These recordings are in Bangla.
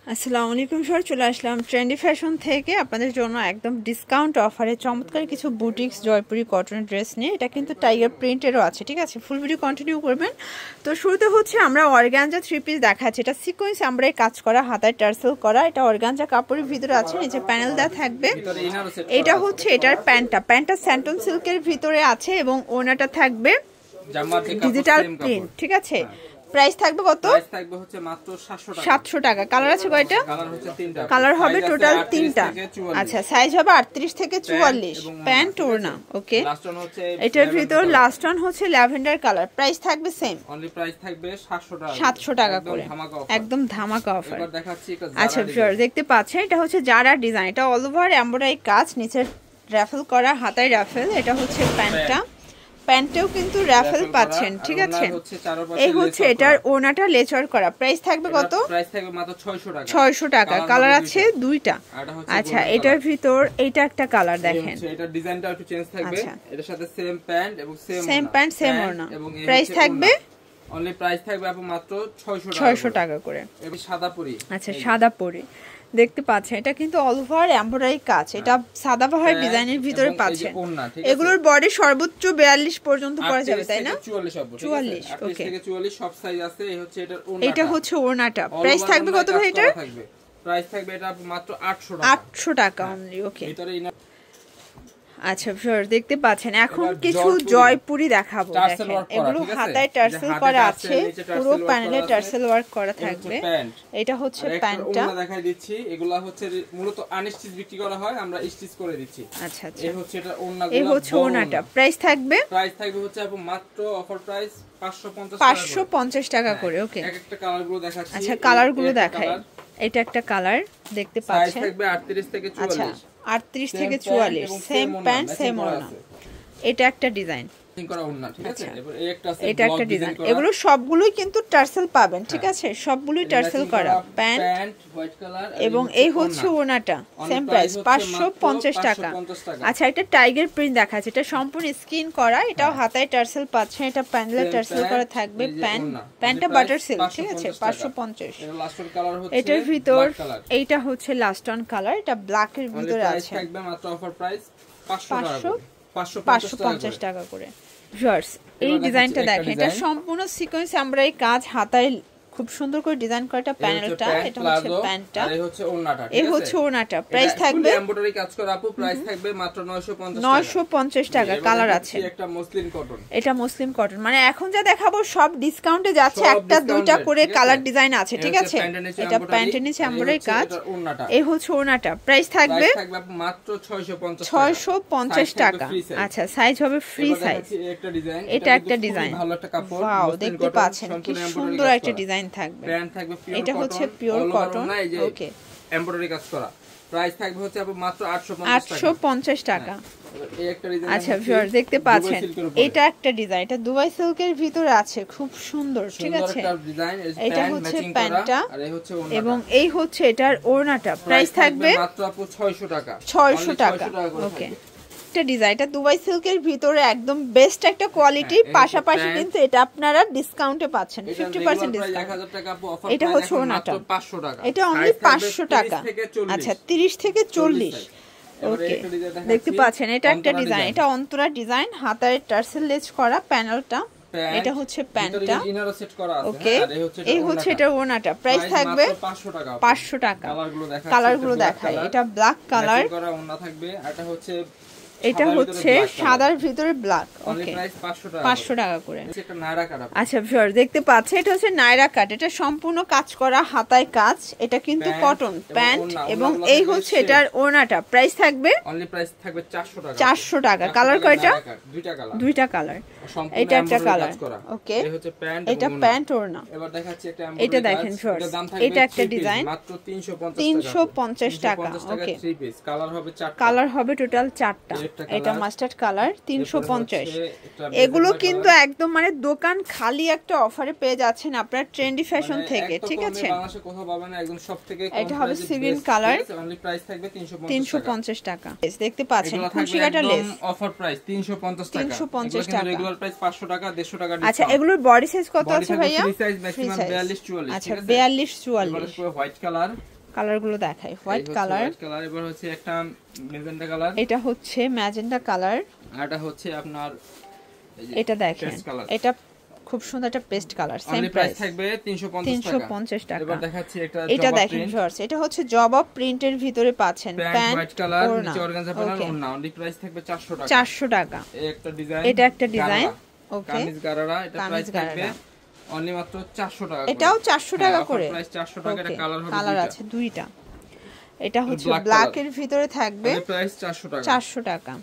আসসালামু আলাইকুম স্যার, চলে আসলাম ট্রেন্ডি ফ্যাশন থেকে আপনাদের জন্য একদম ডিসকাউন্ট অফারে চমৎকার কিছু বুটিক্স জয়পুরি কটনের ড্রেস নিয়ে। এটা কিন্তু টাইগার প্রিন্টেরও আছে, ঠিক আছে? ফুল ভিডিও কন্টিনিউ করবেন। তো শুরুতে হচ্ছে আমরা অর্গানজা 3 পিস দেখাচ্ছি। এটা সিকোয়েন্স আমরা কাজ করা, হাতায় টার্সেল করা। এটা অর্গানজা কাপড়ের ভিতরে আছে, নিচে প্যানেল দেওয়া থাকবে। এটা হচ্ছে এটার প্যান্টটা স্যান্টন সিল্কের ভিতরে আছে এবং ওনাটা থাকবে ডিজিটাল প্রিন্ট, ঠিক আছে? প্রাইস থাকবে কত? প্রাইস থাকবে হচ্ছে মাত্র 700 টাকা। কালার আছে কয়টা? কালার হচ্ছে 3টা। কালার হবে টোটাল 3টা। আচ্ছা, সাইজ হবে 38 থেকে 44। প্যান্ট ওড়না, ওকে। লাস্ট ওয়ান হচ্ছে এটার ভিতর লাস্ট ওয়ান হচ্ছে ল্যাভেন্ডার কালার। প্রাইস থাকবে সেম, অনলি প্রাইস থাকবে 700 টাকা। 700 টাকা করে, একদম ধামাকা অফার। এবার দেখাচ্ছি একটা আচ্ছা ভিউয়ার দেখতে পাচ্ছেন, এটা হচ্ছে জারা ডিজাইন। এটা অল ওভার এমব্রয়ডারি কাজ, নিচে রাফেল করা, হাতায় রাফেল। এটা হচ্ছে প্যান্টেও কিন্তু রাফেল পাচ্ছেন, ঠিক আছে? এই হচ্ছে এটার ওনাটা লেচার করা। প্রাইস থাকবে কত? প্রাইস থাকবে মাত্র 600 টাকা। 600 টাকা। কালার আছে দুইটা। আচ্ছা, এটার ভিতর এইটা একটা কালার দেখেন। এটা ডিজাইনটা একটু চেঞ্জ থাকবে। এটার সাথে সেম প্যান্ট এবং সেম প্যান্ট সেম ওড়না। প্রাইস থাকবে অনলি প্রাইস থাকবে আপু মাত্র 600 টাকা করে। এই সাদা পরি। আচ্ছা, সাদা পরি দেখতে পাচ্ছেন। এটা কিন্তু অল ওভার এমব্রয়ডারি কাজ। এটা সাদা বাহার ডিজাইনের ভিতরে পাচ্ছেন। এগুলোর বডি সর্বোচ্চ 42 পর্যন্ত পরা যাবে, তাই না? 44, ওকে। 44 সব সাইজ আছে। এই হচ্ছে এটার ওড়না। এটা হচ্ছে ওড়নাটা। প্রাইস থাকবে কত ভাই এটা? প্রাইস থাকবে এটা মাত্র 800 টাকা। 800 টাকা অনলি, ওকে। আচ্ছা ভিউয়ার দেখতে পাচ্ছেন, এখন কিছু জয়পুরি দেখাবো। দেখেন এগুলো হাতায় টার্সেল করা আছে, পুরো প্যানেলে টার্সেল ওয়ার্ক করা থাকবে। এটা হচ্ছে প্যান্টটা দেখাই দিচ্ছি। এগুলা হচ্ছে মূলত আনস্টিচ বিক্রি করা হয়, আমরা স্টিচ করে দিচ্ছি। আচ্ছা আচ্ছা, এই হচ্ছে এটা ওড়নাগুলো। এই হচ্ছে ওড়নাটা। প্রাইস থাকবে হচ্ছে আপু মাত্র অফার প্রাইস 550 টাকা করে, ওকে। একটা কালারগুলো দেখাচ্ছি। আচ্ছা, কালারগুলো দেখাই। এটা একটা কালার দেখতে পাচ্ছেন, সাইজ থাকবে 38 থেকে 44। 38 থেকে 44, সেম প্যান্ট সেম ওড়না। এটা একটা ডিজাইন করা ওড়না, ঠিক আছে? এবার এটা একটা ডিজাইন। এগুলো সবগুলোই কিন্তু টার্সেল পাবেন, ঠিক আছে? সবগুলোই টার্সেল করা প্যান্ট হোয়াইট কালার এবং এই হচ্ছে ওড়নাটা। সেম প্রাইস 550 টাকা। আচ্ছা, এটা টাইগার প্রিন্ট দেখাচ্ছে। এটা সম্পূর্ণ স্কিন করা, এটাও হাতায় টার্সেল পাচ্ছেন। এটা প্যানেলে টার্সেল করা থাকবে। প্যান্টটা বাটার সিল্ক, ঠিক আছে? 550। এটার ভিতর এইটা হচ্ছে লাস্ট অন কালার। এটা ব্ল্যাক এর ভিতরে আছে। থাকবে মাত্র অফার প্রাইস 550 টাকা করে। ভিউয়ার্স এই ডিজাইনটা দেখেন, এটা সম্পূর্ণ সিকোয়েন্স এমব্রয়ডারি কাজ, হাতায় খুব সুন্দর করে ডিজাইন করা। এটা প্যানেলটা, এটা হচ্ছে প্যান্টটা, এই হচ্ছে ওড়নাটা, এই হচ্ছে ওড়নাটা। প্রাইস থাকবে এমব্রয়ডারি কাজ করা আপু। প্রাইস থাকবে মাত্র 950 টাকা। কালার আছে। একটা মুসলিম কটন। এটা মুসলিম কটন, মানে এখন যা দেখাবো সব ডিসকাউন্টে যাচ্ছে। একটা দুইটা করে কালার ডিজাইন আছে, ঠিক আছে? এটা প্যান্টের নিচে এমব্রয়ডারি কাজ, এই হচ্ছে ওড়নাটা। প্রাইস থাকবে মাত্র 650 টাকা। আচ্ছা, সাইজ হবে ফ্রি সাইজ। এটা একটা ডিজাইন, ভালো একটা কাপড়। ওয়াও, দেখতে পাচ্ছেন কি সুন্দর একটা ডিজাইন থাকবে। এটা হচ্ছে পিওর কটন, ওকে। এমব্রয়ডারি কাজ করা। প্রাইস থাকবে হচ্ছে আপু মাত্র 850 টাকা। আচ্ছা ভিউয়ার দেখতে পাচ্ছেন, এটা একটা ডিজাইন। এটা দুবাই সিল্কের ভিতরে আছে, খুব সুন্দর, ঠিক আছে? এটা হচ্ছে প্যান্টটা এবং এই হচ্ছে এটার ওড়নাটা। প্রাইস থাকবে মাত্র আপু 600 টাকা। 600 টাকা, ওকে। একটা ডিজাইন, এটা দুবাই সিল্কের ভিতরে একদম বেস্ট একটা কোয়ালিটি। পাশাপাশি কিন্তু এটা আপনারা ডিসকাউন্টে পাচ্ছেন, 50% ডিসকাউন্ট। এটা হচ্ছে ওড়নাটা, এটা অনলি 500 টাকা। আচ্ছা, 30 থেকে 40, ওকে। দেখতে পাচ্ছেন এটা একটা ডিজাইন। এটা অন্তরা ডিজাইন, হাতায় টার্সেল লেস করা, প্যানেলটা। এটা হচ্ছে প্যান্টটা, ওকে। এই হচ্ছে এটা ওড়নাটা। প্রাইস থাকবে 500 টাকা। কালারগুলো দেখাই। এটা ব্ল্যাক কালার, এটা হচ্ছে সাদার ভিতরে ব্ল্যাক, ওকে। 500 টাকা করে। আচ্ছা ভিউয়ার দেখতে পাচ্ছে, এটা হচ্ছে নায়রা কাট। এটা সম্পূর্ণ কাজ করা, হাতায় কাজ। এটা কিন্তু কটন প্যান্ট এবং এই হচ্ছে এটার ওড়নাটা। প্রাইস থাকবে 400 টাকা। কালার কয়টা? দুইটা কালার। এটা একটা কালার, ওকে। এটা প্যান্ট ওড়না। এটা দেখেন ভিউয়ার, এটা একটা ডিজাইন, মাত্র 350 টাকা, ওকে। কালার হবে টোটাল 4টা। এটা মাস্টার্ড কালার, 350। এগুলো কিন্তু একদম মানে দোকান খালি একটা অফারে পেয়ে যাচ্ছেন আপনারা ট্রেন্ডি ফ্যাশন থেকে, ঠিক আছে? এটা হবে সিভিন কালার, 350 টাকা। দেখতে পাচ্ছেন খুশিকাটা লেস, অফার প্রাইস 350 টাকা। 350 টাকা। রেগুলার প্রাইস 500 টাকা, 150 টাকা ডিসকাউন্ট। আচ্ছা, এগুলোর বডি সাইজ কত আছে ভাইয়া? Free size maximum 42 44। আচ্ছা, 42 44। হোয়াইট কালার, কালারগুলো দেখাই। হোয়াইট কালার, এবার হচ্ছে একটা ম্যাজেন্টা কালার, এটা হচ্ছে ম্যাজেন্টা কালার, আর এটা হচ্ছে আপনার এটা দেখেন এটা খুব সুন্দর একটা পেস্ট কালার। সেম প্রাইস থাকবে 350 টাকা। এবার দেখাচ্ছি এটা দেখেন ভিউয়ার্স, এটা হচ্ছে জবা প্রিন্টের ভিতরে পাচ্ছেন প্যান্ট হোয়াইট কালার, নিচে অর্গানজা প্যানেল, ওন্না অনলি প্রাইস থাকবে 400 টাকা। 400 টাকা। এটা একটা ডিজাইন, ওকে কামিজ গারারা, এটা প্রাইস থাকবে অনলি মাত্র 400 টাকা। এটাও 400 টাকা করে, প্রাইস 400 টাকা। এটা কালার আছে দুইটা। এটা হচ্ছে ব্ল্যাক এর ভিতরে থাকবে, প্রাইস 400 টাকা। 400 টাকা।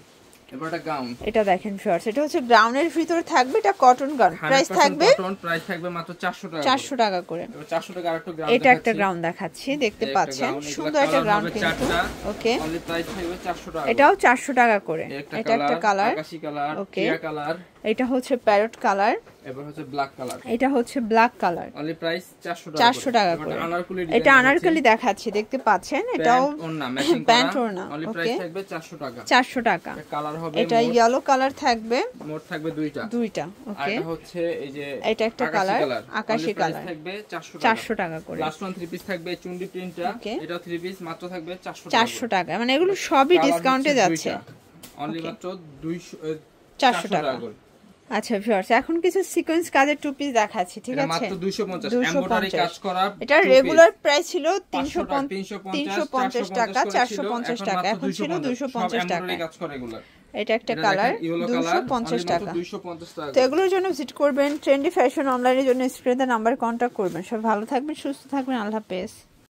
এবার এটা গাউন, এটা দেখেন ভিউয়ার্স, এটা হচ্ছে ব্রাউনের ভিতরে থাকবে, এটা কটন গাউন, প্রাইস থাকবে প্রাইস থাকবে মাত্র 400 টাকা। 400 টাকা করে। এবার 400 টাকা আরেকটা গাউন, এটা একটা গাউন দেখাচ্ছি, দেখতে পাচ্ছেন সুন্দর একটা গাউন কিন্তু, ওকে অনলি প্রাইস থাকবে 400 টাকা। এটাও 400 টাকা করে। এটা একটা কালার, আকাশী কালার, ওকে টিয়া কালার, এটা হচ্ছে প্যারট কালার, এবার হচ্ছে ব্ল্যাক কালার, এটা হচ্ছে ব্ল্যাক কালার, অনলি প্রাইস 400 টাকা। 400 টাকা করে। এটা আনারকলি দেখাচ্ছি, দেখতে পাচ্ছেন এটাও প্যান্ট ওড়না, অনলি প্রাইস থাকবে 400 টাকা। 400 টাকা। কালার হবে, এটা ইয়েলো কালার থাকবে, মোট থাকবে দুইটা, ওকে। এটা হচ্ছে এই যে এটা একটা কালার, আকাশী কালার, থাকবে 400 টাকা করে। লাস্ট ওয়ান থ্রি পিস থাকবে, চুন্ডি প্রিন্টটা, এটা থ্রি পিস মাত্র থাকবে 400 টাকা। মানে এগুলো সবই ডিসকাউন্টে যাচ্ছে, অনলি মাত্র 400 টাকা। আচ্ছা ভিউয়ার্স, এখন কিছু সিকোয়েন্স কাজের টু পিস দেখাচ্ছি, ঠিক আছে? মাত্র 250 এমব্রয়ডারি কাজ করা। এটা রেগুলার প্রাইস ছিল 350 টাকা, 450 টাকা, এখন ছিল 250 টাকা। এটা একটা কালার, 250 টাকা। তো এগুলোর জন্য ভিজিট করবেন ট্রেন্ডি ফ্যাশন অনলাইনের জন্য স্ক্রিনে নাম্বারে কন্ট্যাক্ট করবেন। সব ভালো থাকবেন, সুস্থ থাকবেন, আল্লাহ হাফেজ।